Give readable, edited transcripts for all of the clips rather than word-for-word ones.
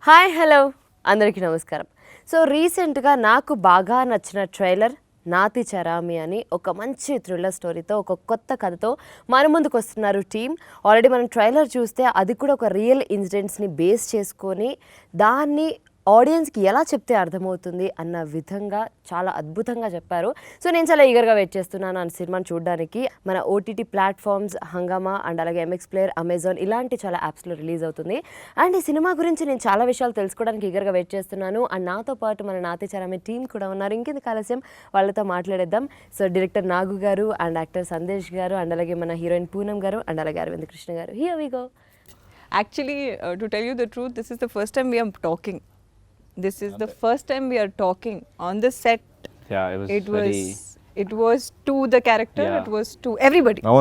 Hi hello అందరికీ నమస్కారం. So రీసెంట్గా నాకు బాగా నచ్చిన ట్రైలర్ నాతిచరామి అని ఒక మంచి థ్రిల్లర్ స్టోరీతో ఒక కొత్త కథతో మన ముందుకు వస్తున్నారు టీమ్. ఆల్రెడీ మనం ట్రైలర్ చూస్తే అది కూడా ఒక రియల్ ఇన్సిడెంట్స్ని బేస్ చేసుకొని దాన్ని ఆడియన్స్కి ఎలా చెప్తే అర్థమవుతుంది అన్న విధంగా చాలా అద్భుతంగా చెప్పారు. సో నేను చాలా ఈగర్గా వెయిట్ చేస్తున్నాను ఆ సినిమాని చూడడానికి. మన ఓటీటీ ప్లాట్ఫామ్స్ హంగామా అండ్ అలాగే ఎంఎక్స్ ప్లేయర్, అమెజాన్ ఇలాంటి చాలా యాప్స్లో రిలీజ్ అవుతుంది. అండ్ ఈ సినిమా గురించి నేను చాలా విషయాలు తెలుసుకోవడానికి ఈగర్గా వెయిట్ చేస్తున్నాను. అండ్ నాతో పాటు మన నాతిచరామి టీం కూడా ఉన్నారు. ఇంకెందుకు ఆలస్యం, వాళ్ళతో మాట్లాడేద్దాం. సో డైరెక్టర్ నాగు గారు అండ్ యాక్టర్ సందేశ్ గారు అండ్ అలాగే మన హీరోయిన్ పూనం గారు అండ్ అలాగే అరవింద్ కృష్ణ గారు. Here we go. Actually, to tell you the truth, this is the first time we are talking. This is the first time we are talking on the set. Yeah, it was to the character. Yeah. It was to everybody. No.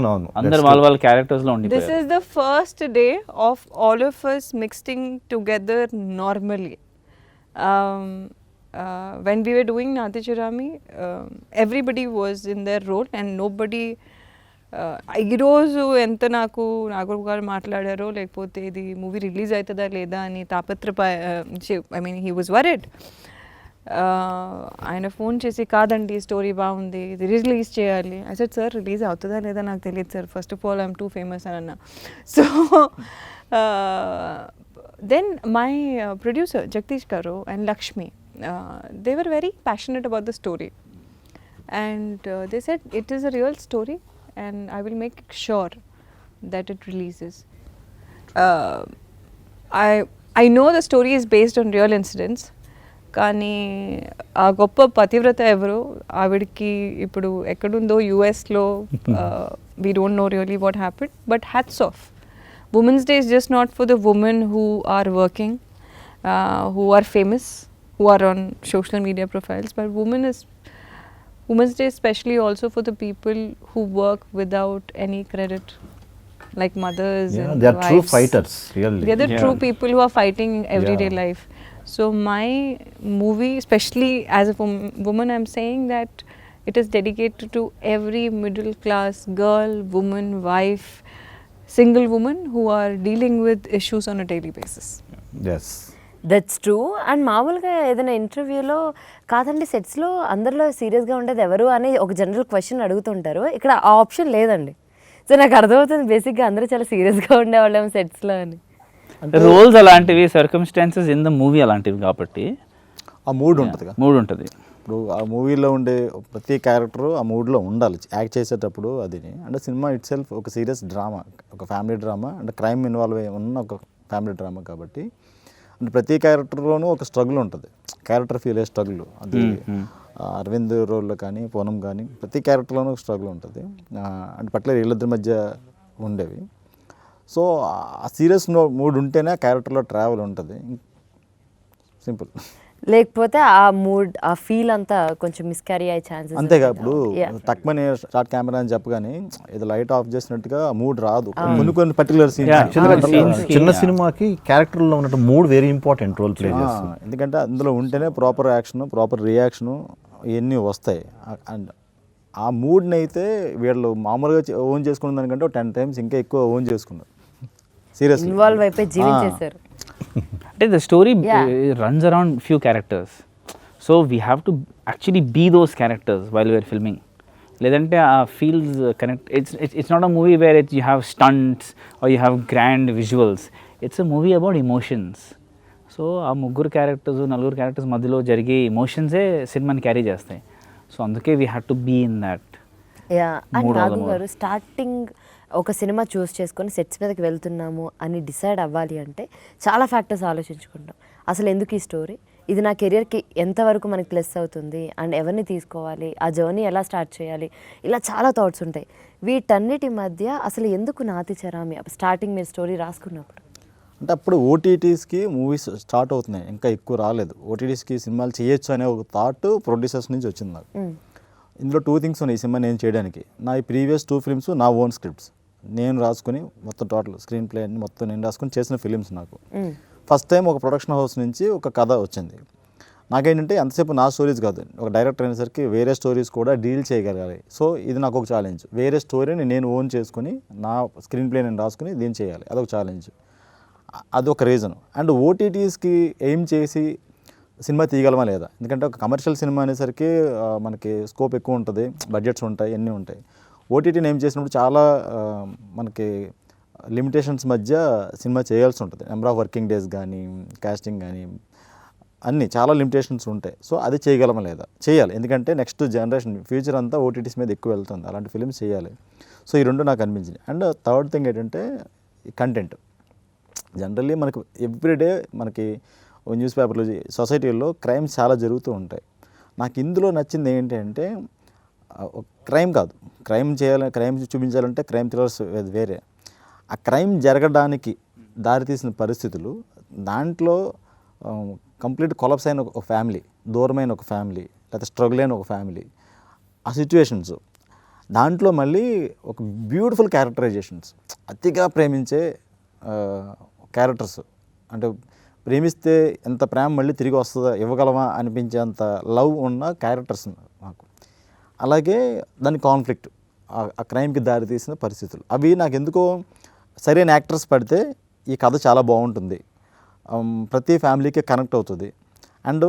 Under వాళ్ళ characters lo undi. This is the first day of all of us mixing together normally. When we were doing Nathicharami, everybody was in their role and nobody. ఈరోజు ఎంత నాకు నాగు గారు మాట్లాడారో లేకపోతే ఇది movie release అవుతుందా లేదా అని I mean he was worried. ఆయన ఫోన్ చేసి కాదండి స్టోరీ బాగుంది, ఇది రిలీజ్ చేయాలి. ఐ సెడ్ సార్ రిలీజ్ అవుతుందా లేదా నాకు తెలియదు sir, first of all I'm too famous అని అన్నా. So then my producer Jagadish garu and Lakshmi, they were very passionate about the story and they said it is a real story and I will make sure that it releases. I know the story is based on real incidents, కానీ ఆ గొప్ప పతివ్రత ఎవరు ఆవిడకి ఇప్పుడు ఎక్కడుందో యుఎస్లో, we don't know really what happened, but hats off. Women's Day is just not for the women who are working, who are famous, who are on social media profiles, but Women's Day especially also for the people who work without any credit, like mothers and they are wives. true fighters, really. They are the true people who are fighting everyday life. So my movie, especially as a woman, I'm saying that it is dedicated to every middle class girl, woman, wife, single woman who are dealing with issues on a daily basis. Yes. That's true. And మామూలుగా ఏదైనా ఇంటర్వ్యూలో కాదండి సెట్స్లో అందరిలో సీరియస్గా ఉండేది ఎవరు అని ఒక జనరల్ క్వశ్చన్ అడుగుతుంటారు. ఇక్కడ ఆ ఆప్షన్ లేదండి. సో నాకు అర్థమవుతుంది బేసిక్గా అందరూ చాలా సీరియస్గా ఉండేవాళ్ళేమో సెట్స్లో అని. అంటే రోల్స్ అలాంటివి, సర్కమ్స్టాన్సెస్ ఇన్ ద మూవీ అలాంటివి కాబట్టి ఆ మూడ్ ఉంటుంది. ఇప్పుడు ఆ మూవీలో ఉండే ప్రతి క్యారెక్టరు ఆ మూడ్లో ఉండాలి యాక్ట్ చేసేటప్పుడు. అది అంటే సినిమా ఇట్ సెల్ఫ్ ఒక సీరియస్ డ్రామా, ఒక ఫ్యామిలీ డ్రామా, అంటే క్రైమ్ ఇన్వాల్వ్ అయి ఉన్న ఒక ఫ్యామిలీ డ్రామా కాబట్టి అంటే ప్రతి క్యారెక్టర్లోనూ ఒక స్ట్రగుల్ ఉంటుంది. క్యారెక్టర్ ఫీల్ అయ్యే స్ట్రగుల్ అది అరవింద్ రోల్లో కానీ పూనం కానీ ప్రతి క్యారెక్టర్లోనూ ఒక స్ట్రగుల్ ఉంటుంది. అంటే పర్టికులర్ వీళ్ళిద్దరి మధ్య ఉండేవి. సో ఆ సీరియస్ మూడ్ ఉంటేనే ఆ క్యారెక్టర్లో ట్రావెల్ ఉంటుంది. సింపుల్. లేకపోతే ఆ మూడ్ ఆ ఫీల్ అంతా కొంచెం మిస్క్యారీ అయ్యే ఛాన్సెస్. అంతేగా ఇప్పుడు తక్కువనే స్టార్ట్ కెమెరా అని చెప్పగానే ఇది లైట్ ఆఫ్ చేసినట్టుగా మూడ్ రాదు. కొన్ని పర్టికులర్ సీన్స్ చిన్న సినిమాకి క్యారెక్టర్లో ఉన్నట్టు mood very important role play చేస్తుంది. ఎందుకంటే అందులో ఉంటేనే ప్రాపర్ యాక్షన్, ప్రాపర్ రియాక్షను ఇవన్నీ వస్తాయి. అండ్ ఆ మూడ్ని అయితే వీళ్ళు మామూలుగా ఓన్ చేసుకున్న దానికంటే 10 times ఇంకా ఎక్కువ ఓన్ చేసుకున్నారు. సీరియస్ ఇన్వాల్వ్ అయిపోయి జీవించేశారు. అంటే the story runs around few characters, so we have to actually be those characters while we are filming. లేదంటే ఆ feels connect. It's not a movie where you have stunts or you have grand visuals. It's a movie about emotions. So ఆ నలుగురు characters మధ్యలో జరిగే ఎమోషన్సే సినిమాని carry చేస్తాయి. So అందుకే we have to be in that. And Nagu garu starting ఒక cinema చూస్ చేసుకొని sets మీదకి వెళ్తున్నాము అని డిసైడ్ అవ్వాలి అంటే చాలా ఫ్యాక్టర్స్ ఆలోచించుకుంటాం. అసలు ఎందుకు ఈ స్టోరీ, ఇది నా కెరియర్కి ఎంతవరకు మనకి ప్లస్ అవుతుంది, అండ్ ఎవరిని తీసుకోవాలి, ఆ జర్నీ ఎలా స్టార్ట్ చేయాలి, ఇలా చాలా థాట్స్ ఉంటాయి. వీటన్నిటి మధ్య అసలు ఎందుకు నాతిచరామి స్టార్టింగ్ మీరు స్టోరీ రాసుకున్నప్పుడు? అంటే అప్పుడు ఓటీటీస్కి మూవీస్ స్టార్ట్ అవుతున్నాయి, ఇంకా ఎక్కువ రాలేదు. ఓటీటీస్కి సినిమాలు చేయొచ్చు అనే ఒక థాట్ ప్రొడ్యూసర్స్ నుంచి వచ్చింది నాకు. ఇందులో 2 things ఉన్నాయి ఈ సినిమా నేను చేయడానికి. నా ఈ ప్రీవియస్ 2 films నా ఓన్ స్క్రిప్ట్స్ నేను రాసుకుని మొత్తం టోటల్ స్క్రీన్ ప్లే అన్ని మొత్తం నేను రాసుకుని చేసిన ఫిలిమ్స్. నాకు ఫస్ట్ టైం ఒక ప్రొడక్షన్ హౌస్ నుంచి ఒక కథ వచ్చింది. నాకేంటంటే ఎంతసేపు నా స్టోరీస్ కాదు, ఒక డైరెక్టర్ అనేసరికి వేరే స్టోరీస్ కూడా డీల్ చేయగలగాలి. సో ఇది నాకు ఒక ఛాలెంజ్. వేరే స్టోరీని నేను ఓన్ చేసుకుని నా స్క్రీన్ ప్లే నేను రాసుకుని దీన్ని చేయాలి, అదొక ఛాలెంజ్. అదొక రీజన్. అండ్ ఓటీటీస్కి ఎయిమ్ చేసి సినిమా తీయగలమా లేదా, ఎందుకంటే ఒక కమర్షియల్ సినిమా అనేసరికి మనకి స్కోప్ ఎక్కువ ఉంటుంది, బడ్జెట్స్ ఉంటాయి, అన్నీ ఉంటాయి. ఓటీటీని ఏం చేసినప్పుడు చాలా మనకి లిమిటేషన్స్ మధ్య సినిమా చేయాల్సి ఉంటుంది. నెంబర్ ఆఫ్ వర్కింగ్ డేస్ కానీ, కాస్టింగ్ కానీ, అన్నీ చాలా లిమిటేషన్స్ ఉంటాయి. సో అది చేయగలమా లేదా, చేయాలి. ఎందుకంటే నెక్స్ట్ జనరేషన్ ఫ్యూచర్ అంతా ఓటీటీస్ మీద ఎక్కువ వెళ్తుంది, అలాంటి ఫిలిమ్స్ చేయాలి. సో ఈ రెండు నాకు అనిపించింది. అండ్ థర్డ్ థింగ్ ఏంటంటే కంటెంట్. జనరల్లీ మనకు ఎవ్రీడే మనకి న్యూస్ పేపర్లు, సొసైటీల్లో క్రైమ్స్ చాలా జరుగుతూ ఉంటాయి. నాకు ఇందులో నచ్చింది ఏంటంటే క్రైమ్ కాదు, క్రైమ్ చూపించాలంటే క్రైమ్ థ్రిల్లర్స్ వేరే. ఆ క్రైమ్ జరగడానికి దారితీసిన పరిస్థితులు, దాంట్లో కంప్లీట్ కొలాప్స్ అయిన ఒక ఫ్యామిలీ, దూరమైన ఒక ఫ్యామిలీ, లేకపోతే స్ట్రగుల్ అయిన ఒక ఫ్యామిలీ, ఆ సిచ్యువేషన్స్, దాంట్లో మళ్ళీ ఒక బ్యూటిఫుల్ క్యారెక్టరైజేషన్స్, అతిగా ప్రేమించే క్యారెక్టర్స్, అంటే ప్రేమిస్తే ఎంత ప్రేమ మళ్ళీ తిరిగి వస్తుందా, ఇవ్వగలమా అనిపించేంత లవ్ ఉన్న క్యారెక్టర్స్ నాకు. అలాగే దాని కాన్ఫ్లిక్ట్, ఆ క్రైమ్కి దారి తీసిన పరిస్థితులు, అవి నాకు ఎందుకో సరైన యాక్టర్స్ పడితే ఈ కథ చాలా బాగుంటుంది, ప్రతి ఫ్యామిలీకి కనెక్ట్ అవుతుంది. అండ్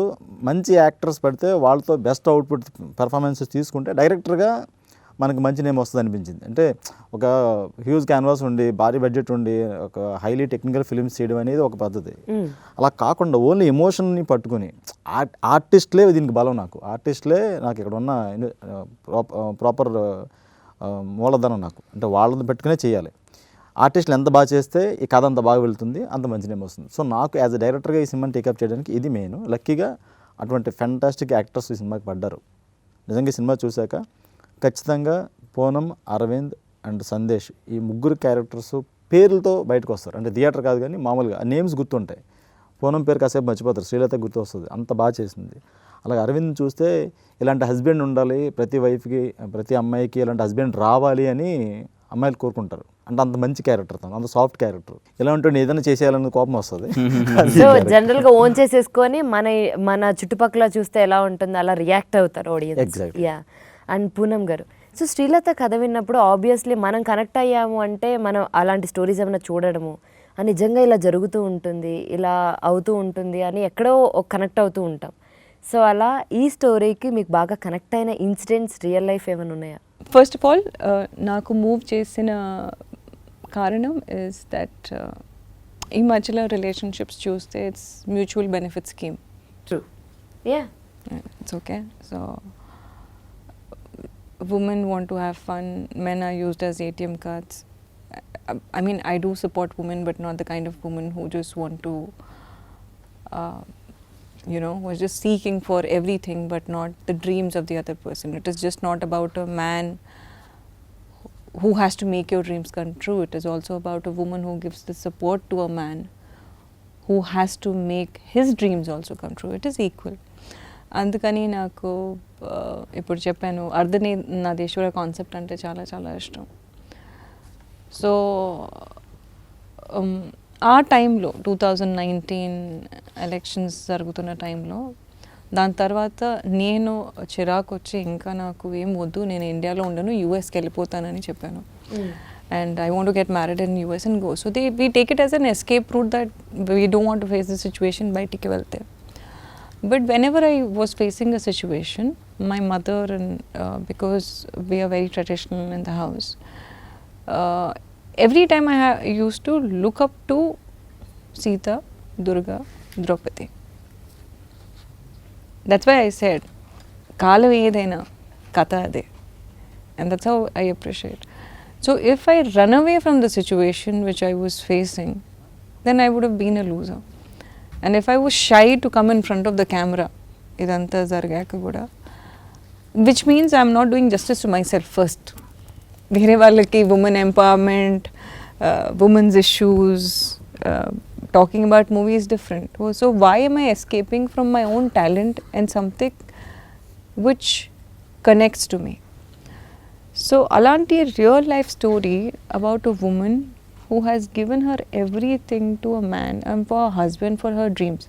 మంచి యాక్టర్స్ పడితే వాళ్ళతో బెస్ట్ అవుట్పుట్ పెర్ఫార్మెన్సెస్ తీసుకుంటే డైరెక్టర్గా మనకు మంచి నేమ్ వస్తుంది అనిపించింది. అంటే ఒక హ్యూజ్ క్యాన్వాస్ ఉండి, భారీ బడ్జెట్ ఉండి, ఒక హైలీ టెక్నికల్ ఫిల్మ్స్ చేయడం అనేది ఒక పద్ధతి. అలా కాకుండా ఓన్లీ ఎమోషన్ని పట్టుకుని ఆర్టిస్ట్లే దీనికి బలం. ఆర్టిస్ట్లే నాకు ఇక్కడ ఉన్న ప్రాపర్ మూలధనం నాకు, అంటే వాళ్ళని పెట్టుకునే చేయాలి. ఆర్టిస్టులు ఎంత బాగా చేస్తే ఈ కథ అంత బాగా వెళ్తుంది, అంత మంచి నేమ్ వస్తుంది. సో నాకు యాజ్ అ డైరెక్టర్గా ఈ సినిమాని టేకప్ చేయడానికి ఇది మెయిన్. లక్కీగా అటువంటి ఫెంటాస్టిక్ యాక్టర్స్ ఈ సినిమాకి పడ్డారు. నిజంగా ఈ సినిమా చూశాక ఖచ్చితంగా పూనం, అరవింద్ అండ్ సందేశ్, ఈ ముగ్గురు క్యారెక్టర్స్ పేర్లతో బయటకు వస్తారు. అంటే థియేటర్ కాదు కానీ మామూలుగా నేమ్స్ గుర్తుంటాయి. పూనం పేరు కాసేపు మర్చిపోతారు, శ్రీలత గుర్తు వస్తుంది, అంత బాగా చేసింది. అలాగే అరవింద్ చూస్తే ఇలాంటి హస్బెండ్ ఉండాలి, ప్రతి వైఫ్కి, ప్రతి అమ్మాయికి ఇలాంటి హస్బెండ్ రావాలి అని అమ్మాయిలు కోరుకుంటారు. అంటే అంత మంచి క్యారెక్టర్, అంత సాఫ్ట్ క్యారెక్టర్. ఎలా ఉంటుంది, ఏదైనా చేసేయాలన్న కోపం వస్తుంది. సో జనరల్గా ఓన్ చేసేసుకొని మన చుట్టుపక్కల చూస్తే ఎలా ఉంటుందో అలా రియాక్ట్ అవుతారు audience. Exactly. Yeah. And Poonam గారు, సో శ్రీలత కథ విన్నప్పుడు ఆబ్వియస్లీ మనం కనెక్ట్ అయ్యాము అంటే మనం అలాంటి స్టోరీస్ ఏమైనా చూడడము, నిజంగా ఇలా జరుగుతూ ఉంటుంది, ఇలా అవుతూ ఉంటుంది అని ఎక్కడో కనెక్ట్ అవుతూ ఉంటాం. సో అలా ఈ స్టోరీకి మీకు బాగా కనెక్ట్ అయిన ఇన్సిడెంట్స్ రియల్ లైఫ్ ఏమైనా ఉన్నాయా? ఫస్ట్ ఆఫ్ ఆల్ నాకు మూవ్ చేసిన కారణం ఇస్ దట్ ఈ మధ్యలో రిలేషన్షిప్స్ చూస్తే it's mutual benefit scheme. True. Yeah, it's okay. So women want to have fun, men are used as ATM cards. I mean, I do support women, but not the kind of women who just want to who is just seeking for everything but not the dreams of the other person. It is just not about a man who has to make your dreams come true. It is also about a woman who gives the support to a man who has to make his dreams also come true. It is equal. అందుకని నాకు ఇప్పుడు చెప్పాను, అర్ధనాదేశ్వర concept అంటే చాలా చాలా ఇష్టం. So ఆ టైంలో 2019 ఎలక్షన్స్ జరుగుతున్న టైంలో, దాని తర్వాత నేను చిరాకు వచ్చి ఇంకా నాకు ఏం వద్దు, నేను ఇండియాలో ఉండను, యూఎస్కి వెళ్ళిపోతానని చెప్పాను. And I want to get married in US and go. So we take it as an escape route that we don't want to face the situation, బయటికి వెళ్తే. But whenever I was facing a situation, my mother and because we are very traditional in the house, every time I used to look up to Sita, Durga, Draupadi. That's why I said, Kalam edaina katha ade, and that's how I appreciate. So if I run away from the situation which I was facing, then I would have been a loser. And if I was shy to come in front of the camera, idantha zargaka kuda, which means I am not doing justice to myself first. Vere vallaki women empowerment, women's issues, talking about movies different. So why am I escaping from my own talent and something which connects to me? So alanti real life story about a woman who has given her everything to a man and for a husband for her dreams.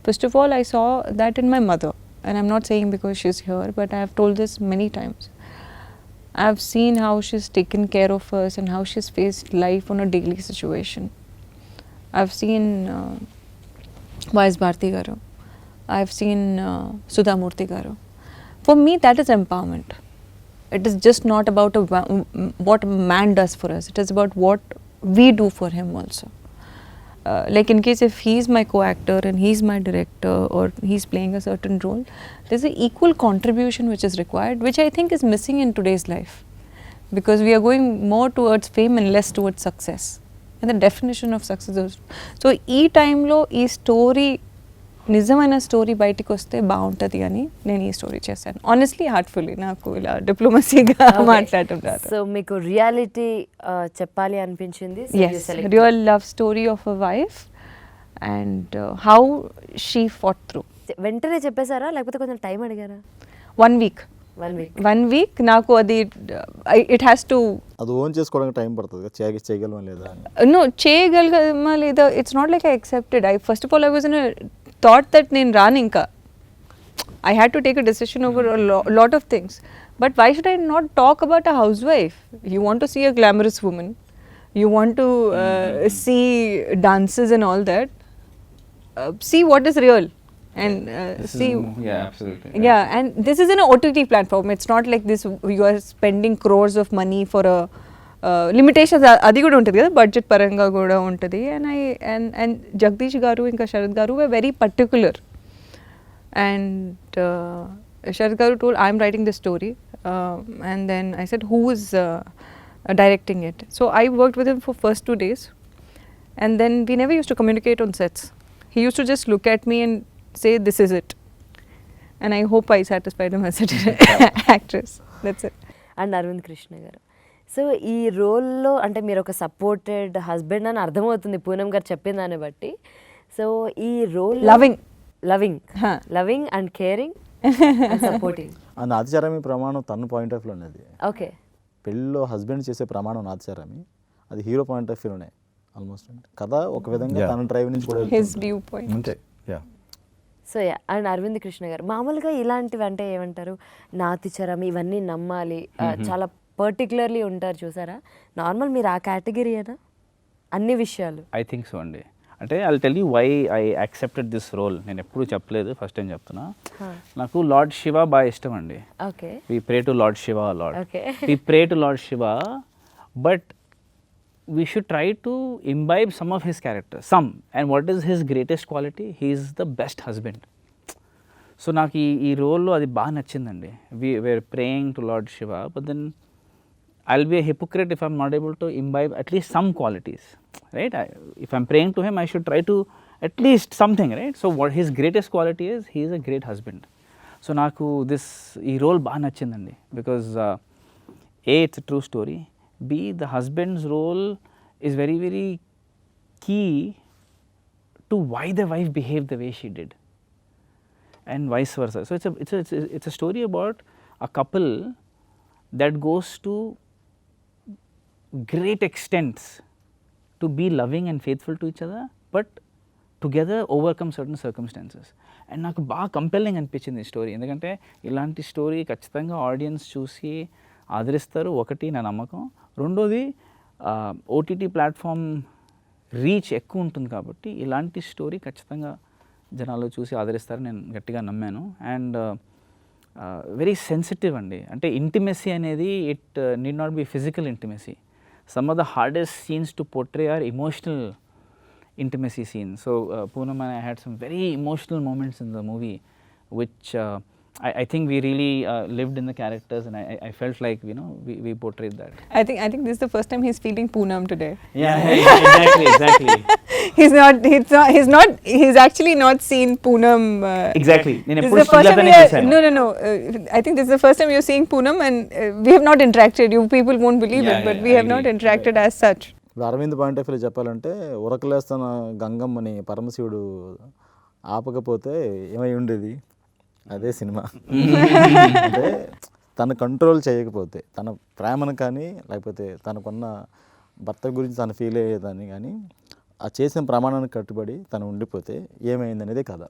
First of all, I saw that in my mother, and I'm not saying because she's here, but I have told this many times. I have seen how she's taken care of us and how she's faced life on a daily situation. I've seen Vice Bharti Garu. I've seen Sudha Murthy Garu. For me, that is empowerment. It is just not about what a man does for us. It is about what we do for him also. Like in case if he's my co-actor and he's my director or he's playing a certain role, there's an equal contribution which is required, which I think is missing in today's life. Because we are going more towards fame and less towards success. And the definition of success is... So, ఈ టైంలో ఈ story నిజమైన story బయటికి వస్తే బాగుంటుంది అని నేను ఈ స్టోరీ చేశాను. ఆనెస్ట్లీ హార్ట్ఫుల్లీ, నాకు ఇలా డిప్లొమసీగా మాట్లాడటం రాదు. సో మీకు రియాలిటీ చెప్పాలి అనిపించింది. Yes, real love story of a wife and how she fought through. వెంటనే చెప్పేశారా లేకపోతే కొంచెం టైం అడిగారా? 1 week. 1 week నాకు అది ఇట్ హ్యాస్ టు అది ఓన్ చేసుకోవడానికి టైం పడుతుంది, చేయగలమా లేదా? నో, చేయగలమా లేదా, it's not like I accepted. I first of all I was in thought that నేను రాను ఇంకా. I had to take a decision over a lot of things. But why should I not talk about a housewife? You want to see a glamorous woman. You want to see dances and all that. See what is real. And see... Yeah, absolutely. Yeah, and this is an OTT platform. It's not like this, you are spending crores of money for a... limitations అది కూడా ఉంటుంది కదా, budget పరంగా కూడా ఉంటుంది. And Jagadish గారు ఇంకా Sharath garu were very particular. And Sharath garu told I'm writing this story and then I said who is directing it. So I worked with him for first 2 days and then we never used to communicate on sets. He used to just look at me and say this is it, and I hope I satisfied him as an actress. That's it. And Arvind Krishna గారు, so ఈ రోల్లో అంటే మీరు ఒక supported husband అని అర్థమవుతుంది పూనం గారు చెప్పిన దాన్ని బట్టి. సో ఈ role loving and caring and supporting. ఆ నాథిచారామి ప్రమాణం తన పాయింట్ ఆఫ్ వ్యూ ఉన్నది. ఓకే, పెళ్ళిలో హస్బెండ్ చేసే ప్రమాణం నాథిచారామి, అది హీరో పాయింట్ ఆఫ్ వ్యూలోనే ఆల్మోస్ట్ కథ ఒక విధంగా తన డ్రైవ్ నుంచి కూడా his viewpoint. అంతే. Yeah. So and Arvind Krishna గారు, మామూలుగా ఇలాంటివి అంటే ఏమంటారు, నాతిచరం ఇవన్నీ నమ్మాలి, చాలా పర్టికులర్లీ ఉంటారు చూసారా, నార్మల్ మీరు ఆ కేటగిరీనా అన్ని విషయాలు? ఐ థింక్ సో అండి. అంటే I tell you why I accepted this role. నేను ఎప్పుడు చెప్పలేదు, ఫస్ట్ టైం చెప్తున్నా. నాకు లార్డ్ శివ బాగా ఇష్టం అండి. Okay, we pray to lord Shiva lord. Okay, we pray to lord Shiva, but we should try to imbibe some of his characters, some. And what is his greatest quality? He is the best husband. So నాకు ఈ రోల్లో అది బాగా నచ్చిందండి. we're praying to Lord Shiva, but then I'll be a hypocrite if I'm not able to imbibe at least some qualities, right? If I'm praying to him, I should try to at least something, right? So what his greatest quality is, he is a great husband. So నాకు ఈ role బాగా నచ్చిందండి, because A, it's a true story. B, the husband's role is very, very key to why the wife behaved the way she did, and vice versa. So it's a story about a couple that goes to great extents to be loving and faithful to each other, but together overcome certain circumstances. And నాకు బాగా compelling అనిపించింది ఈ story, ఎందుకంటే ఇలాంటి story ఖచ్చితంగా audience చూసి ఆదరిస్తారు, ఒకటి నా నమ్మకం. రెండోది ఓటీటీ ప్లాట్ఫామ్ రీచ్ ఎక్కువ ఉంటుంది కాబట్టి ఇలాంటి స్టోరీ ఖచ్చితంగా జనాలు చూసి ఆదరిస్తారని నేను గట్టిగా నమ్మాను. అండ్ వెరీ సెన్సిటివ్ అండి, అంటే ఇంటిమెసీ అనేది it need not be physical intimacy. Some of the hardest scenes to portray are emotional intimacy scenes. So Poonam and I had some very emotional moments in the movie, which I think we really lived in the characters, and I felt like, you know, we portrayed that. I think this is the first time he's feeling Poonam today. Yeah, exactly. He's actually not seen Poonam. Exactly. This is the first time no. I think this is the first time you're seeing Poonam, and we have not interacted. You people won't believe it, but we have not interacted as such. Arvind point of view చెప్పాలంటే, ఉరకలేస్తున్న గంగమ్మని పరమశివుడు ఆపకపోతే ఏమై ఉండేది, అదే cinema. అంటే తను control చేయకపోతే, తన ప్రేమను కానీ లేకపోతే తనకున్న భర్త గురించి తను ఫీల్ అయ్యేదాన్ని కానీ ఆ చేసిన ప్రమాణానికి కట్టుబడి తను ఉండిపోతే ఏమైంది అనేది కథ.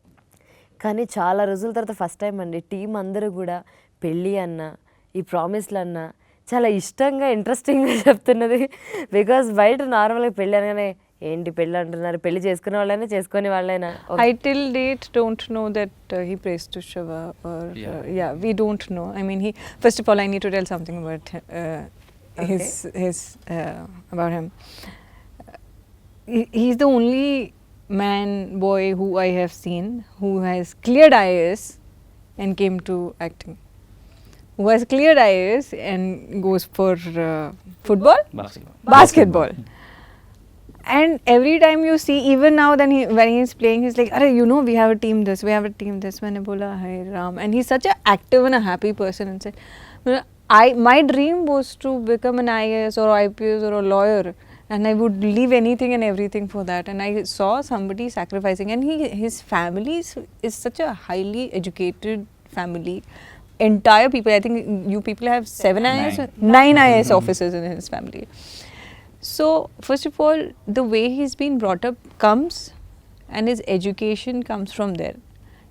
కానీ చాలా రోజుల తర్వాత ఫస్ట్ టైం అండి టీం అందరూ కూడా పెళ్ళి అన్న ఈ ప్రామిస్లు అన్న చాలా ఇష్టంగా ఇంట్రెస్టింగ్గా చెప్తున్నది. బికాజ్ బయట నార్మల్గా పెళ్ళి అనగానే ఏంటి పెళ్ళి అంటున్నారు, పెళ్లి చేసుకునే వాళ్ళైనా చేసుకునే వాళ్ళైనా? I till date don't know that he prays to Shiva or yeah, we don't know. I mean, he first of all, I need to tell something about his about him. He's the only boy who I have seen who has cleared IAS and came to acting. Who has cleared IAS and goes for football, basketball. And every time you see, even now, then when he's playing, he's like, "Arey, you know, we have a team this, we have a team this." Maine bola, "Hi Ram," and he's such an active and a happy person inside. My dream was to become an IAS or IPS or a lawyer, and I would leave anything and everything for that. And I saw somebody sacrificing, and his family is such a highly educated family. Entire people, I think you people have 9 IAS officers in his family. So first of all, the way he's been brought up comes, and his education comes from there.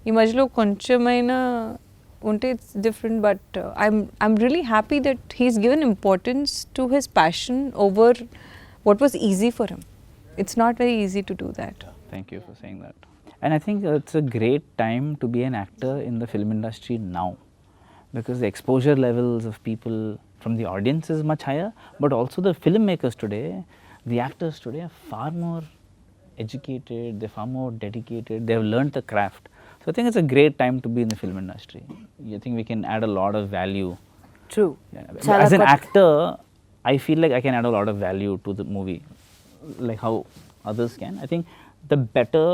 ఈ మధ్యలో కొంచెమైనా ఉంటే it's different, but I'm really happy that he's given importance to his passion over what was easy for him. It's not very easy to do that. Thank you for saying that. And I think it's a great time to be an actor in the film industry now, because the exposure levels of people from the audience is much higher, but also the filmmakers today, the actors today are far more educated, they're far more dedicated, they've learned the craft. So I think it's a great time to be in the film industry. I think we can add a lot of value. True. Yeah. As an actor, I feel like I can add a lot of value to the movie, like how others can. I think the better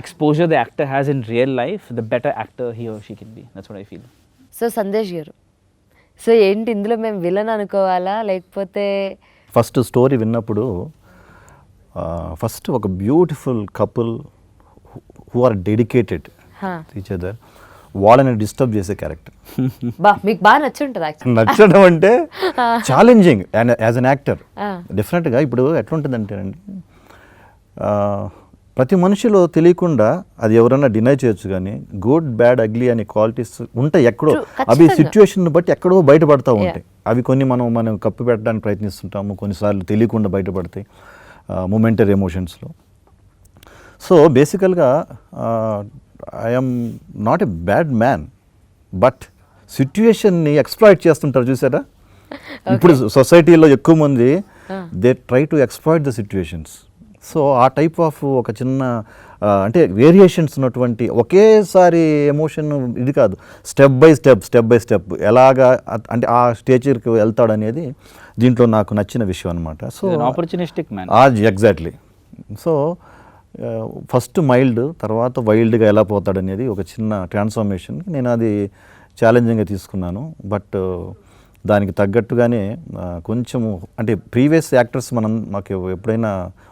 exposure the actor has in real life, the better actor he or she can be. That's what I feel. So Sandesh గారు, so ఏంటి ఇందులో మేము villain అనుకోవాలా లేకపోతే? First story విన్నప్పుడు first ఒక beautiful couple who are dedicated each other, వాళ్ళని disturb చేసే క్యారెక్టర్. మీకు బాగా నచ్చుంటుంది యాక్చువల్లీ. నచ్చడం అంటే challenging and as an actor డెఫినెట్గా. ఇప్పుడు ఎట్లుంటుందంటే అండి, ప్రతి మనిషిలో తెలియకుండా అది ఎవరైనా డినై చేయొచ్చు, కానీ గుడ్ బ్యాడ్ అగ్లీ అనే క్వాలిటీస్ ఉంటాయి ఎక్కడో. అవి సిచ్యువేషన్ బట్టి ఎక్కడో బయటపడతా ఉంటాయి. అవి కొన్ని మనం కప్పు పెట్టడానికి ప్రయత్నిస్తుంటాము, కొన్నిసార్లు తెలియకుండా బయటపడతాయి మొమెంటరీ ఎమోషన్స్లో. So basically I'm not a bad man, but సిచ్యువేషన్ని ఎక్స్ప్లాయిట్ చేస్తుంటారు చూసారా. ఇప్పుడు సొసైటీలో ఎక్కువ మంది they try to exploit the situations. So ఆ టైప్ ఆఫ్ ఒక చిన్న అంటే వేరియేషన్స్ ఉన్నటువంటి ఒకేసారి ఎమోషన్ ఇది కాదు, స్టెప్ బై స్టెప్ ఎలాగా అంటే ఆ స్టేజ్కి వెళ్తాడు అనేది దీంట్లో నాకు నచ్చిన విషయం అనమాట. So opportunistic man. Exactly. So first mild, తర్వాత వైల్డ్గా ఎలా పోతాడు అనేది ఒక చిన్న ట్రాన్స్ఫర్మేషన్. నేను అది ఛాలెంజింగ్గా తీసుకున్నాను. బట్ దానికి తగ్గట్టుగానే కొంచెము అంటే ప్రీవియస్ యాక్టర్స్ మాకు ఎప్పుడైనా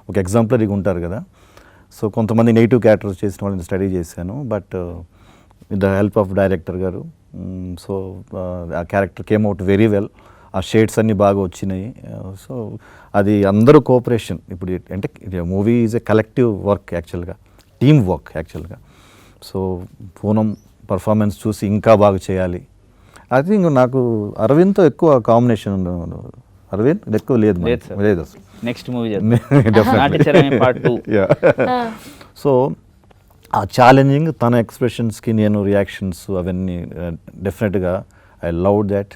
ఒక ఎగ్జాంపులరీగా ఉంటారు కదా. సో కొంతమంది నెగిటివ్ క్యారెక్టర్స్ చేసిన వాళ్ళని స్టడీ చేశాను, but with the help of director గారు. సో ఆ character came out very well. ఆ షేడ్స్ అన్నీ బాగా వచ్చినాయి. సో అది అందరూ కోఆపరేషన్. ఇప్పుడు అంటే movie is a collective work యాక్చువల్గా, టీమ్ వర్క్ యాక్చువల్గా. సో పూనం పర్ఫార్మెన్స్ చూసి ఇంకా బాగా చేయాలి. ఐ థింక్ నాకు అరవింద్తో ఎక్కువ కాంబినేషన్. అరవింద్ ఎక్కువ లేదు అసలు. Next movie Naaticharami part 2. So ఆ ఛాలెంజింగ్, తన ఎక్స్ప్రెషన్స్కి నేను రియాక్షన్స్ అవన్నీ డెఫినెట్గా I love that.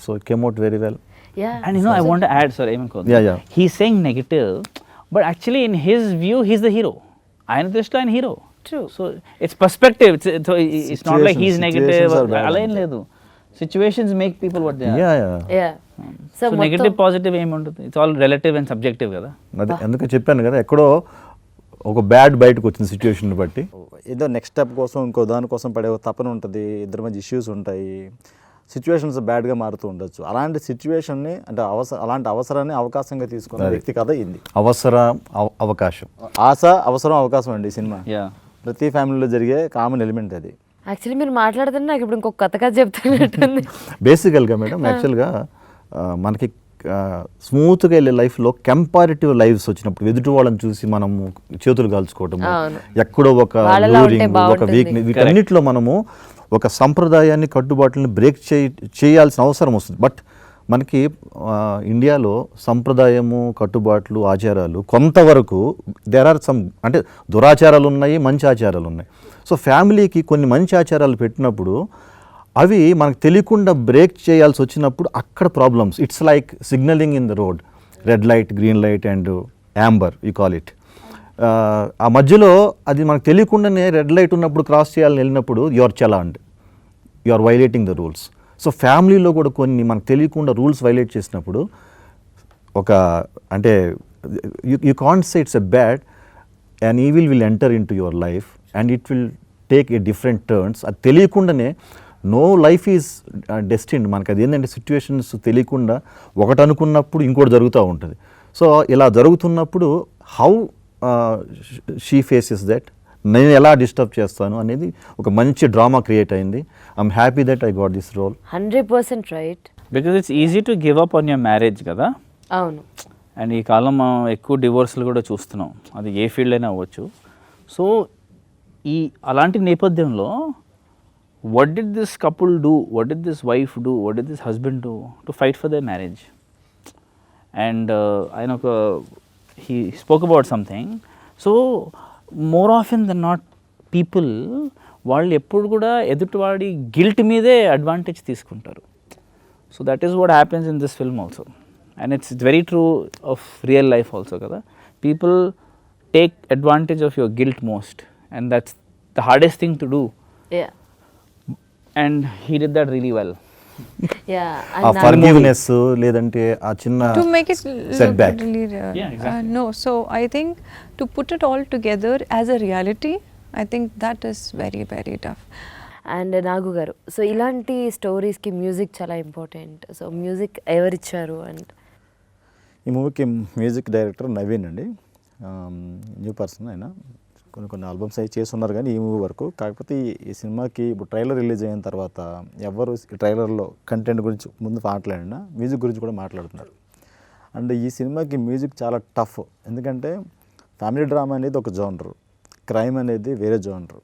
So it came out very well. And you know, I want to add, sorry, he's saying negative, but actually in his view, he's the hero. ఆయన దృష్టిలో ఆయన hero. True. So it's perspective. It's not like he's negative. అలా ఏం లేదు. Situations make people what they are. Yeah. So negative, positive ఏమి ఉంటుంది? It's all relative and subjective కదా. అదే అందుకే చెప్పాను కదా, ఎక్కడో ఒక బ్యాడ్ బయటకు వచ్చిన సిచ్యువేషన్ బట్టి ఏదో నెక్స్ట్ స్టెప్ కోసం ఇంకో దానికోసం పడే తపన ఉంటుంది, ఇద్దరి మధ్య ఇష్యూస్ ఉంటాయి, సిచ్యువేషన్స్ బ్యాడ్గా మారుతూ ఉండొచ్చు. అలాంటి సిచ్యువేషన్ని అంటే అలాంటి అవసరాన్ని అవకాశంగా తీసుకున్న వ్యక్తి కథ ఇది. అవకాశం, ఆశ, అవసరం, అవకాశం అండి ఈ సినిమా. ప్రతి ఫ్యామిలీలో జరిగే కామన్ ఎలిమెంట్ అది. యాక్చువల్లీ మీరు మాట్లాడుతున్నా నాకు ఇప్పుడు ఇంకొక కథగా చెప్తున్నట్టుంది. బేసికల్గా మేడం యాక్చువల్గా మనకి స్మూత్గా వెళ్ళే లైఫ్లో కంపారిటివ్ లైఫ్స్ వచ్చినప్పుడు ఎదుటి వాళ్ళని చూసి మనము చేతులు కాల్చుకోవటం, ఎక్కడో ఒక లూరింగ్, ఒక వీక్నెస్, వీటన్నిటిలో మనము ఒక సంప్రదాయాన్ని, కట్టుబాట్లని బ్రేక్ చేయాల్సిన అవసరం వస్తుంది. బట్ మనకి ఇండియాలో సంప్రదాయము, కట్టుబాట్లు, ఆచారాలు కొంతవరకు దేర్ ఆర్ సమ్, అంటే దురాచారాలు ఉన్నాయి, మంచి ఆచారాలు ఉన్నాయి. సో ఫ్యామిలీకి కొన్ని మంచి ఆచారాలు పెట్టినప్పుడు అవి మనకు తెలియకుండా బ్రేక్ చేయాల్సి వచ్చినప్పుడు అక్కడ problems. It's like signalling in the road, red light, green light and Amber you call it. ఆ మధ్యలో అది మనకు తెలియకుండానే రెడ్ లైట్ ఉన్నప్పుడు క్రాస్ చేయాలని వెళ్ళినప్పుడు you are challaned, you are violating the rules. So ఫ్యామిలీలో కూడా కొన్ని మనకు తెలియకుండా రూల్స్ వైలేట్ చేసినప్పుడు ఒక అంటే you can't say it's a bad, and evil will enter in to your life and it will take a different turns. అది తెలియకుండానే నో లైఫ్ ఈజ్ డెస్టిన్డ్. మనకు అది ఏంటంటే సిచ్యువేషన్స్ తెలియకుండా ఒకటి అనుకున్నప్పుడు ఇంకోటి జరుగుతూ ఉంటుంది. సో ఇలా జరుగుతున్నప్పుడు హౌ షీ ఫేసెస్ దట్, నేను ఎలా డిస్టర్బ్ చేస్తాను అనేది ఒక మంచి డ్రామా క్రియేట్ అయింది. I'm happy that I got this role. 100% right. Because it's easy to give up on your marriage కదా. అవును. అండ్ ఈ కాలం మనం ఎక్కువ డివోర్స్లు కూడా చూస్తున్నాం, అది ఏ ఫీల్డ్ అయినా అవ్వచ్చు. సో ఈ అలాంటి నేపథ్యంలో what did this couple do, what did this wife do, what did this husband do to fight for their marriage? And he spoke about something. So more often than not people వాళ్ళు ఎప్పుడు కూడా ఎదుటివాడి guilt మీదే advantage తీసుకుంటారు. So that is what happens in this film also, and it's very true of real life also కదా. People take advantage of your guilt most, and that's the hardest thing to do. Yeah. And he did that really well. Yeah. ఆ forgiveness లేదంటే ఆ చిన్న To make it setback. really Yeah, exactly. no, so I think to put it all together as a reality, I think that is very, very tough. And Nagu garu, so ఇలాంటి స్టోరీస్కి music చాలా important. So music ఎవరిచ్చారు? And ఈ మూవీకి music director Naveen అండి, new person. ఆయన కొన్ని albums అవి చేస్తున్నారు కానీ ఈ మూవీ వరకు. కాకపోతే ఈ సినిమాకి ఇప్పుడు ట్రైలర్ రిలీజ్ అయిన తర్వాత ఎవరు ఈ ట్రైలర్లో కంటెంట్ గురించి ముందు మాట్లాడినా మ్యూజిక్ గురించి కూడా మాట్లాడుతున్నారు. అండ్ ఈ సినిమాకి మ్యూజిక్ చాలా టఫ్, ఎందుకంటే ఫ్యామిలీ డ్రామా అనేది ఒక జోనరు, క్రైమ్ అనేది వేరే జోనరు.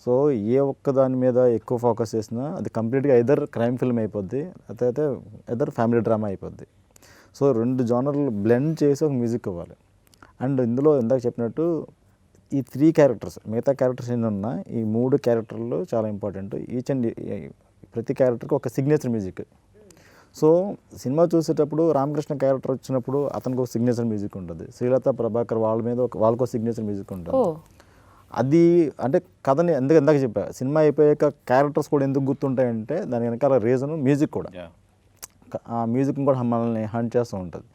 సో ఏ ఒక్క దాని మీద ఎక్కువ ఫోకస్ చేసినా అది కంప్లీట్గా ఎదర్ క్రైమ్ ఫిల్మ్ అయిపోద్ది, అయితే ఎదర్ ఫ్యామిలీ డ్రామా అయిపోద్ది. సో రెండు జోనర్లు బ్లెండ్ చేసి ఒక మ్యూజిక్ ఇవ్వాలి. అండ్ ఇందులో ఇందాక చెప్పినట్టు ఈ 3 క్యారెక్టర్స్, మిగతా క్యారెక్టర్స్ ఎన్ని ఉన్నా ఈ 3 క్యారెక్టర్లు చాలా ఇంపార్టెంట్. ఈచ్ అండ్ ప్రతి క్యారెక్టర్కి ఒక సిగ్నేచర్ మ్యూజిక్. సో సినిమా చూసేటప్పుడు రామకృష్ణ క్యారెక్టర్ వచ్చినప్పుడు అతనికి ఒక సిగ్నేచర్ మ్యూజిక్ ఉంటుంది, శ్రీలత ప్రభాకర్ వాళ్ళ మీద వాళ్ళకు సిగ్నేచర్ మ్యూజిక్ ఉంటుంది. అది అంటే కథని ఇందాక చెప్పా, సినిమా అయిపోయాక క్యారెక్టర్స్ కూడా ఎందుకు గుర్తుంటాయంటే దాని వెనకాల రీజన్ మ్యూజిక్ కూడా. ఆ మ్యూజిక్ కూడా మనల్ని హంట్ చేస్తూ ఉంటుంది.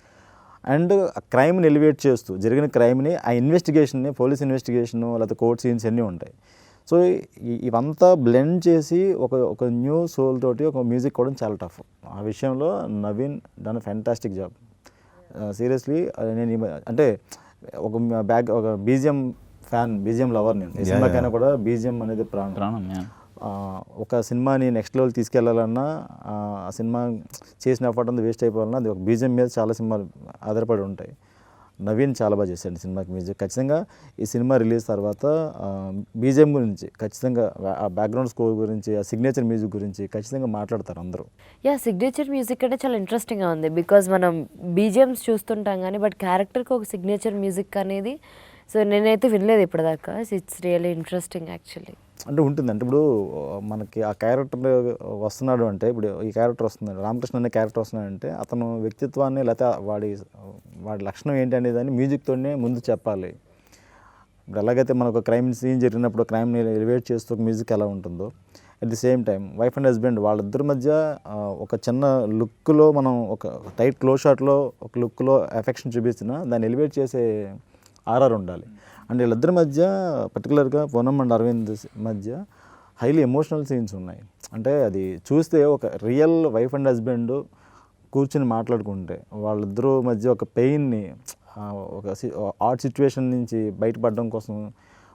అండ్ క్రైమ్ని ఎలివేట్ చేస్తూ జరిగిన క్రైమ్ని, ఆ ఇన్వెస్టిగేషన్ని, పోలీస్ ఇన్వెస్టిగేషను లేకపోతే కోర్ట్ సీన్స్ అన్నీ ఉంటాయి. సో ఇవంతా బ్లెండ్ చేసి ఒక న్యూ సోల్ తోటి ఒక మ్యూజిక్ కూడా చాలా టఫ్. ఆ విషయంలో Naveen done fantastic job. Seriously నేను అంటే ఒక బీజిఎం ఫ్యాన్, బీజిఎం లవర్. నేను ఈ సినిమాకైనా కూడా బీజిఎం అనేది ప్రాణం. ఒక సినిమాని నెక్స్ట్ లెవెల్ తీసుకెళ్లాలన్నా, ఆ సినిమా చేసిన ఎఫర్ట్ అంతా వేస్ట్ అయిపోవాలన్నా అది ఒక బీజిఎం మీద చాలా సినిమాలు ఆధారపడి ఉంటాయి. నవీన్ చాలా బాగా చేశాడు సినిమాకి మ్యూజిక్. ఖచ్చితంగా ఈ సినిమా రిలీజ్ తర్వాత బీజిఎం గురించి ఖచ్చితంగా, ఆ బ్యాక్గ్రౌండ్ స్కోర్ గురించి, ఆ సిగ్నేచర్ మ్యూజిక్ గురించి ఖచ్చితంగా మాట్లాడతారు అందరూ. సిగ్నేచర్ మ్యూజిక్ అంటే చాలా ఇంట్రెస్టింగ్గా ఉంది. బికాజ్ మనం బీజిఎమ్స్ చూస్తుంటాం కానీ బట్ క్యారెక్టర్కి ఒక సిగ్నేచర్ మ్యూజిక్ అనేది సో నేనైతే వినలేదు ఇప్పటిదాకా. It's really interesting actually. అంటే ఉంటుంది, అంటే ఇప్పుడు మనకి ఆ క్యారెక్టర్ వస్తున్నాడు అంటే, ఇప్పుడు ఈ క్యారెక్టర్ వస్తున్నాడు, రామకృష్ణ అనే క్యారెక్టర్ వస్తున్నాడంటే అతను వ్యక్తిత్వాన్ని లేకపోతే వాడి లక్షణం ఏంటి అనేదాన్ని మ్యూజిక్తోనే ముందు చెప్పాలి. ఇప్పుడు ఎలాగైతే మనకు క్రైమ్ సీన్ జరిగినప్పుడు క్రైమ్ని ఎలివేట్ చేస్తూ ఒక మ్యూజిక్ ఎలా ఉంటుందో, at the same time wife and husband వాళ్ళిద్దరి మధ్య ఒక చిన్న లుక్లో, మనం ఒక టైట్ క్లోజ్ షాట్లో ఒక లుక్లో ఎఫెక్షన్ చూపించినా దాన్ని ఎలివేట్ చేసే ఆర్ఆర్ ఉండాలి. అండ్ వీళ్ళిద్దరి మధ్య పర్టికులర్గా పూనం అండ్ అరవింద్ మధ్య హైలీ ఎమోషనల్ సీన్స్ ఉన్నాయి. అంటే అది చూస్తే ఒక రియల్ వైఫ్ అండ్ హస్బెండ్ కూర్చుని మాట్లాడుకుంటే వాళ్ళిద్దరూ మధ్య ఒక పెయిన్ని, ఒక ఆర్ట్ సిచ్యువేషన్ నుంచి బయటపడడం కోసం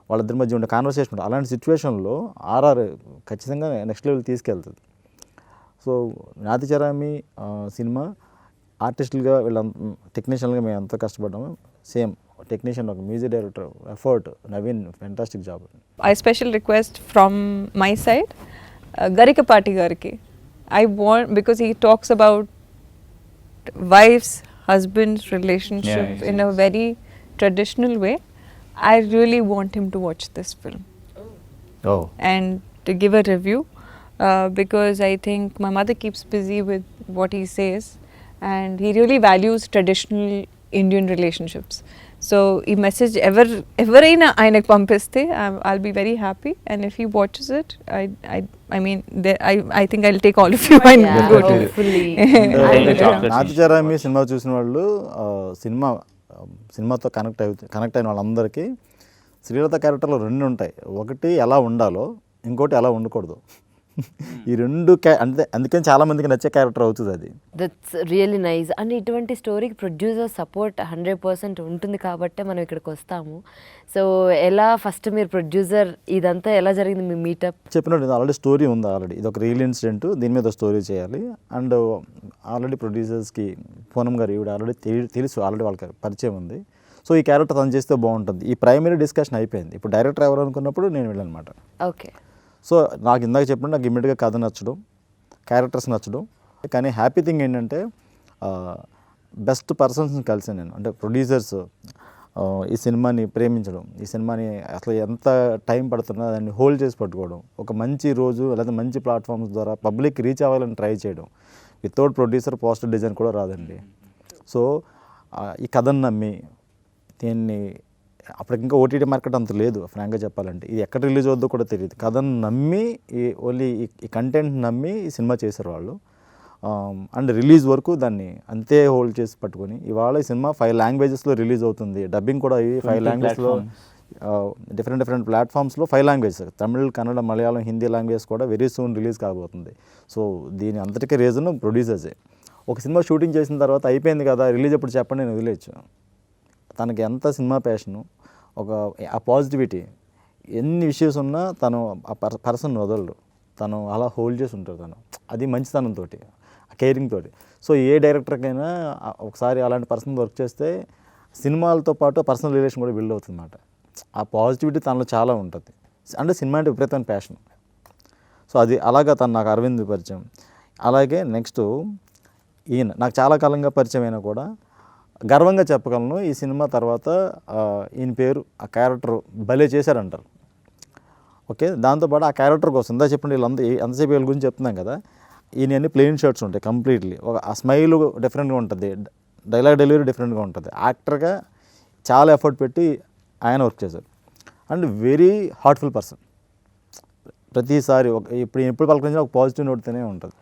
వాళ్ళిద్దరి మధ్య ఉండే కాన్వర్సేషన్ ఉంటుంది. అలాంటి సిచ్యువేషన్లో ఆర్ఆర్ ఖచ్చితంగా నెక్స్ట్ లెవెల్ తీసుకెళ్తుంది. సో నాతిచరామి సినిమా ఆర్టిస్టులుగా వీళ్ళ టెక్నీషియన్గా మేము ఎంతో కష్టపడ్డాము. సేమ్ టెక్నీషియన్, ఒక music director effort, Naveen fantastic job. I special request from my side, Garikapati Gariki. I want, because he talks about wife's husband's relationship Yeah, in a very traditional way, I really want him to watch this film Oh. and to give a review, because I think my mother keeps busy with what he says, and he really values traditional Indian relationships. So ఈ message ఎవరైనా ఆయనకు పంపిస్తే I'll be very happy, and if he watches it, I mean I think I'll take all of you and Yeah, go to hopefully. Naatichaarami సినిమా చూసిన వాళ్ళు సినిమాతో connect అయిన వాళ్ళందరికీ శ్రీలత క్యారెక్టర్లో రెండు ఉంటాయి. ఒకటి ఎలా ఉండాలో, ఇంకోటి ఎలా ఉండకూడదు. ఈ రెండు అందుకని చాలా మందికి నచ్చే క్యారెక్టర్ అవుతుంది అది. That's really nice. అండ్ ఇటువంటి స్టోరీకి ప్రొడ్యూసర్ సపోర్ట్ 100% ఉంటుంది కాబట్టే మనం ఇక్కడికి వస్తాము. సో ఎలా ఫస్ట్ మీరు ప్రొడ్యూసర్ ఇదంతా ఎలా జరిగింది మీ మీటప్? చెప్పినట్టు ఆల్రెడీ స్టోరీ ఉంది. ఆల్రెడీ ఇది ఒక రియల్ ఇన్సిడెంట్, దీని మీద స్టోరీ చేయాలి. అండ్ ఆల్రెడీ ప్రొడ్యూసర్స్కి పూనం గారు ఈవిడ ఆల్రెడీ తెలుసు, ఆల్రెడీ వాళ్ళకి పరిచయం ఉంది. సో ఈ క్యారెక్టర్ తను చేస్తే బాగుంటుంది. ఈ ప్రైమరీ డిస్కషన్ అయిపోయింది. ఇప్పుడు డైరెక్టర్ ఎవరు అనుకున్నప్పుడు నేను వెళ్ళానమాట. ఓకే. సో నాకు ఇందాక చెప్పినట్టు నాకు ఇమ్మీడియట్గా కథ నచ్చడం, క్యారెక్టర్స్ నచ్చడం. కానీ హ్యాపీ థింగ్ ఏంటంటే బెస్ట్ పర్సన్స్ని కలిసాను నేను. అంటే ప్రొడ్యూసర్స్ ఈ సినిమాని ప్రేమించడం, ఈ సినిమాని అసలు ఎంత టైం పడుతున్నా దాన్ని హోల్డ్ చేసి పట్టుకోవడం, ఒక మంచి రోజు లేదా మంచి ప్లాట్ఫామ్స్ ద్వారా పబ్లిక్ రీచ్ అవ్వాలని ట్రై చేయడం. వితౌట్ ప్రొడ్యూసర్ పోస్టర్ డిజైన్ కూడా రాదండి. సో ఈ కథను నమ్మి దీన్ని అప్పటికి ఇంకా ఓటీటీ మార్కెట్ అంత లేదు ఫ్రాంక్గా చెప్పాలంటే. ఇది ఎక్కడ రిలీజ్ అవుద్దో కూడా తెలియదు. కథను నమ్మి ఓన్లీ ఈ కంటెంట్ నమ్మి ఈ సినిమా చేశారు వాళ్ళు. అండ్ రిలీజ్ వరకు దాన్ని అంతే హోల్డ్ చేసి పట్టుకొని ఇవాళ ఈ సినిమా 5 లాంగ్వేజెస్లో రిలీజ్ అవుతుంది. డబ్బింగ్ కూడా అయ్యి 5 లాంగ్వేజ్లో డిఫరెంట్ ప్లాట్ఫామ్స్లో 5 లాంగ్వేజెస్, తమిళ్, కన్నడ, మలయాళం, హిందీ లాంగ్వేజ్ కూడా వెరీ సూన్ రిలీజ్ కాబోతుంది. సో దీని అంతటికీ రీజన్ ప్రొడ్యూసర్సే. ఒక సినిమా షూటింగ్ చేసిన తర్వాత అయిపోయింది కదా రిలీజ్ ఎప్పుడు చెప్పండి నేను వదిలేయచ్చు. తనకి ఎంత సినిమా ప్యాషను, ఆ పాజిటివిటీ, ఎన్ని ఇష్యూస్ ఉన్నా తను ఆ పర్సన్ వదలడు. తను అలా హోల్డ్ చేసి ఉంటారు. తను అది మంచితనంతో, కేరింగ్ తోటి. సో ఏ డైరెక్టర్కైనా ఒకసారి అలాంటి పర్సన్ వర్క్ చేస్తే సినిమాలతో పాటు పర్సనల్ రిలేషన్ కూడా బిల్డ్ అవుతుంది అన్నమాట. ఆ పాజిటివిటీ తనలో చాలా ఉంటుంది. అంటే సినిమా అంటే విపరీతమైన ప్యాషన్. సో అది అలాగా తను నాకు అరవింద్ పరిచయం. అలాగే నెక్స్ట్ ఈయన నాకు చాలా కాలంగా పరిచయం అయినా కూడా గర్వంగా చెప్పగలను, ఈ సినిమా తర్వాత ఈయన పేరు, ఆ క్యారెక్టర్ భలే చేశారంటారు. ఓకే, దాంతోపాటు ఆ క్యారెక్టర్ కోసం ఇందా చెప్పండి వీళ్ళంతా ఎంతసేపు వీళ్ళ గురించి చెప్తున్నాం కదా, ఈయన అన్ని ప్లెయిన్ షర్ట్స్ ఉంటాయి కంప్లీట్లీ. ఆ స్మైల్ డిఫరెంట్గా ఉంటుంది, డైలాగ్ డెలివరీ డిఫరెంట్గా ఉంటుంది. యాక్టర్గా చాలా ఎఫర్ట్ పెట్టి ఆయన వర్క్ చేశారు. And very heartful person. ప్రతిసారి ఎప్పుడు పలకరించినా ఒక పాజిటివ్ నోట్తోనే ఉంటుంది.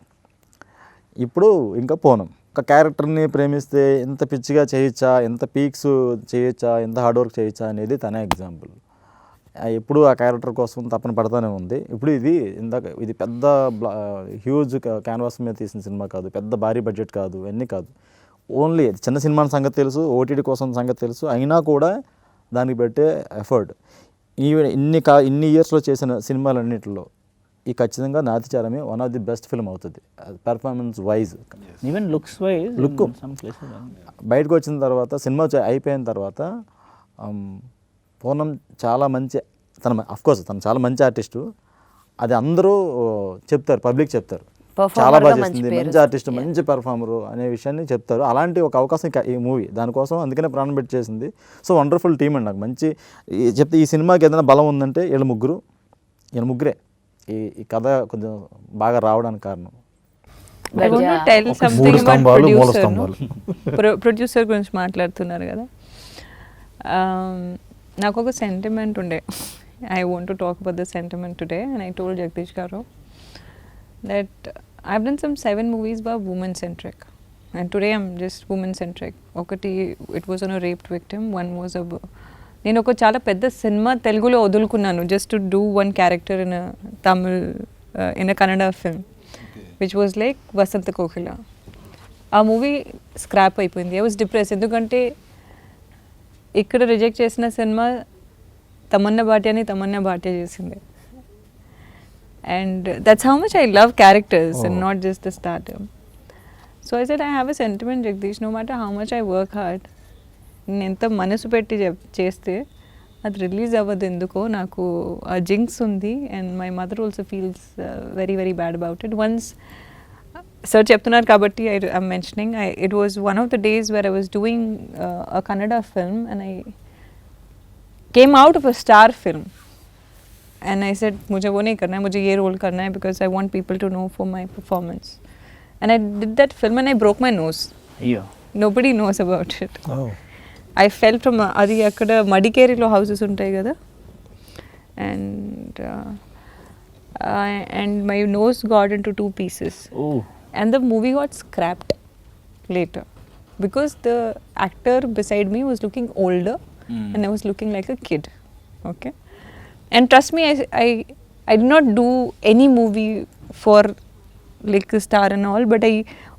ఇప్పుడు ఇంకా పూనం ఒక క్యారెక్టర్ని ప్రేమిస్తే ఎంత పిచ్చిగా చేయొచ్చా, ఎంత పీక్స్ చేయొచ్చా, ఎంత హార్డ్ వర్క్ చేయొచ్చా అనేది తనే ఎగ్జాంపుల్. ఎప్పుడు ఆ క్యారెక్టర్ కోసం తపన పడతానే ఉంది. ఇప్పుడు ఇది పెద్ద హ్యూజ్ క్యాన్వాస్ మీద తీసిన సినిమా కాదు, పెద్ద భారీ బడ్జెట్ కాదు, ఇవన్నీ కాదు. ఓన్లీ చిన్న సినిమా సంగతి తెలుసు, ఓటీటీ కోసం సంగతి తెలుసు, అయినా కూడా దానికి పెట్టే ఎఫర్ట్. ఇన్ని ఇయర్స్లో చేసిన సినిమాలన్నింటిలో ఈ ఖచ్చితంగా నాతిచారమే one of the best film అవుతుంది performance wise. Even looks wise look బయటకు వచ్చిన తర్వాత సినిమా అయిపోయిన తర్వాత పూనం చాలా మంచి, అఫ్కోర్స్ తను చాలా మంచి ఆర్టిస్టు. అది అందరూ చెప్తారు, పబ్లిక్ చెప్తారు, చాలా బాగా చేస్తుంది, మంచి ఆర్టిస్ట్, మంచి పెర్ఫార్మరు అనే విషయాన్ని చెప్తారు. అలాంటి ఒక అవకాశం ఈ మూవీ దానికోసం అందుకనే ప్రాణం పెట్టి చేసింది. సో వండర్ఫుల్ టీమ్ అండి. నాకు మంచి చెప్తే ఈ సినిమాకి ఏదైనా బలం ఉందంటే వీళ్ళ ముగ్గురే ఈ కథ కొంచెం బాగా రావడానికి కారణం. ప్రొడ్యూసర్ గురించి మాట్లాడుతున్నారు కదా, నాకు ఒక సెంటిమెంట్ ఉండే. I want to talk about the sentiment today and I told Jagadish గారు that I've done some 7 movies were women centric and today I'm just women centric. Okati it was on a raped victim, one was నేను ఒక చాలా పెద్ద cinema తెలుగులో వదులుకున్నాను just to do one character in a Tamil in a Kannada film which was like Vasanta Kokhila. ఆ movie scrap అయిపోయింది. I was depressed ఎందుకంటే ఇక్కడ reject చేసిన సినిమా తమన్నా భాటియా చేసింది. And that's how much I love characters and not just the starter. So I said I have a sentiment, Jagdish, no matter how much I work hard, nenta manasu petti cheste adi release avadu enduko naku a jinx undi and my mother also feels very very bad about it. Once sir చెప్తున్నారు కాబట్టి I'm mentioning it was one of the days where I was doing a Kannada film and I came out of a star film and I said मुझे वो नहीं करना है, मुझे ये role करना है because I want people to know for my performance. And I did that film and I broke my nose. అయ్యో Nobody knows about it. Oh. I fell from అది అక్కడ మడికేరిలో హౌసెస్ ఉంటాయి కదా, and my nose got into 2 pieces. ఓ And the movie got scrapped later because the actor beside me was looking older and I was looking like a kid. Okay. And trust me, I did not do any movie for like a star and all, but I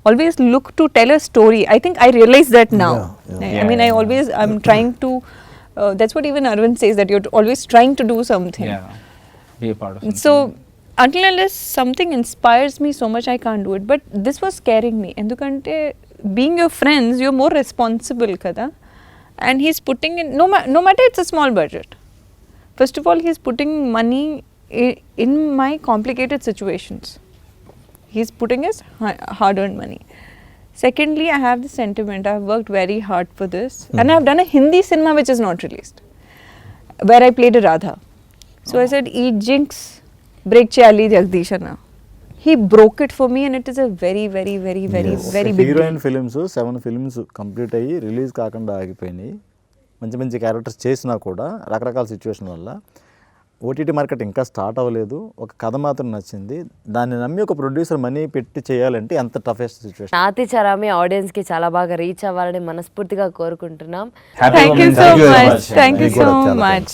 always look to tell a story. I think I realize that now. Yeah. I mean, I'm trying to, that's what even Arvind says, that you're always trying to do something. yeah be a part of something. So, until unless something inspires me so much, I can't do it. But this was scaring me. Endukante, being your friends, you're more responsible, kada. And he's putting in, no matter it's a small budget. First of all, he's putting money in my complicated situations. He's putting his hard-earned money. Secondly, I have the sentiment. I've worked very hard for this. And I've done a Hindi cinema which is not released, where I played a Radha. So I said, "Eat jinx, break chali jagdishana." He broke it for me and it is a very, very, very, very, very big deal. Heroine films 7 films complete అయ్యి release కాకుండా ఆగిపోయినాయి. మంచి మంచి characters చేసినా కూడా రకరకాల situation వల్ల OTT market ఇంకా స్టార్ట్ అవ్వలేదు. ఒక కథ మాత్రం నచ్చింది. దాన్ని నమ్మి ఒక ప్రొడ్యూసర్ మనీ పెట్టి చేయాలంటే ఎంత టఫెస్ట్ సిచ్యువేషన్. నాతిచరామి ఆడియన్స్కి చాలా బాగా రీచ్ అవ్వాలని మనస్ఫూర్తిగా కోరుకుంటున్నాం. Happy Thank you Women's so Day. much. Thank you so much.